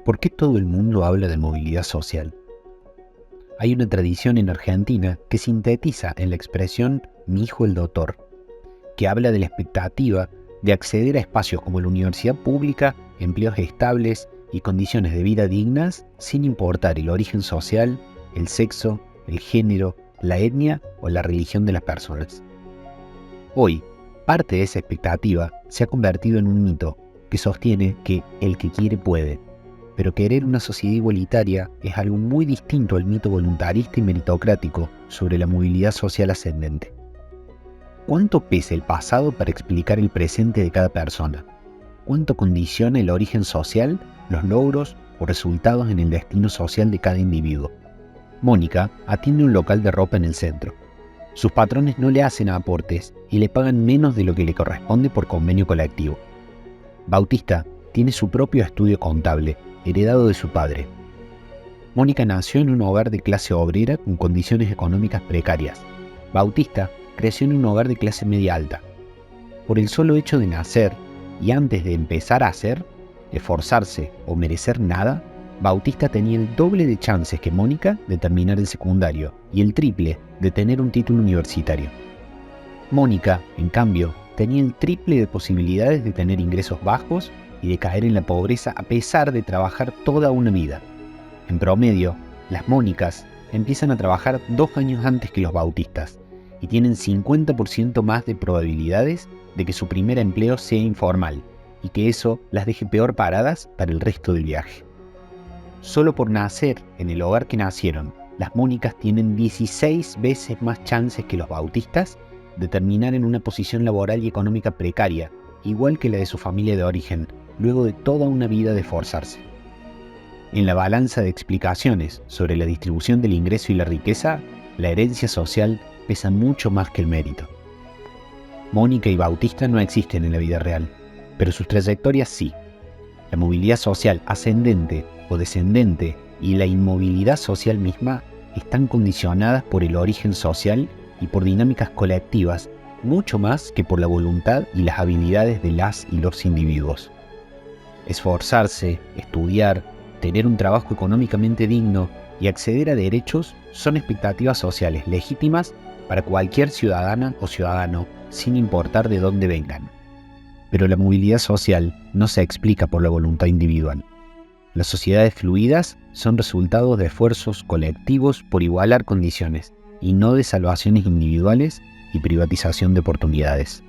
¿Por qué todo el mundo habla de movilidad social? Hay una tradición en Argentina que sintetiza en la expresión "mi hijo el doctor", que habla de la expectativa de acceder a espacios como la universidad pública, empleos estables y condiciones de vida dignas sin importar el origen social, el sexo, el género, la etnia o la religión de las personas. Hoy, parte de esa expectativa se ha convertido en un mito que sostiene que el que quiere puede. Pero querer una sociedad igualitaria es algo muy distinto al mito voluntarista y meritocrático sobre la movilidad social ascendente. ¿Cuánto pesa el pasado para explicar el presente de cada persona? ¿Cuánto condiciona el origen social, los logros o resultados en el destino social de cada individuo? Mónica atiende un local de ropa en el centro. Sus patrones no le hacen aportes y le pagan menos de lo que le corresponde por convenio colectivo. Bautista tiene su propio estudio contable, heredado de su padre. Mónica nació en un hogar de clase obrera con condiciones económicas precarias. Bautista creció en un hogar de clase media alta. Por el solo hecho de nacer y antes de empezar a hacer, esforzarse o merecer nada, Bautista tenía el doble de chances que Mónica de terminar el secundario y el triple de tener un título universitario. Mónica, en cambio, tenía el triple de posibilidades de tener ingresos bajos y de caer en la pobreza a pesar de trabajar toda una vida. En promedio, las Mónicas empiezan a trabajar 2 años antes que los Bautistas y tienen 50% más de probabilidades de que su primer empleo sea informal y que eso las deje peor paradas para el resto del viaje. Solo por nacer en el hogar que nacieron, las Mónicas tienen 16 veces más chances que los Bautistas de terminar en una posición laboral y económica precaria, igual que la de su familia de origen, luego de toda una vida de esforzarse. En la balanza de explicaciones sobre la distribución del ingreso y la riqueza, la herencia social pesa mucho más que el mérito. Mónica y Bautista no existen en la vida real, pero sus trayectorias sí. La movilidad social ascendente o descendente y la inmovilidad social misma están condicionadas por el origen social y por dinámicas colectivas, mucho más que por la voluntad y las habilidades de las y los individuos. Esforzarse, estudiar, tener un trabajo económicamente digno y acceder a derechos son expectativas sociales legítimas para cualquier ciudadana o ciudadano, sin importar de dónde vengan. Pero la movilidad social no se explica por la voluntad individual. Las sociedades fluidas son resultado de esfuerzos colectivos por igualar condiciones y no de salvaciones individuales y privatización de oportunidades.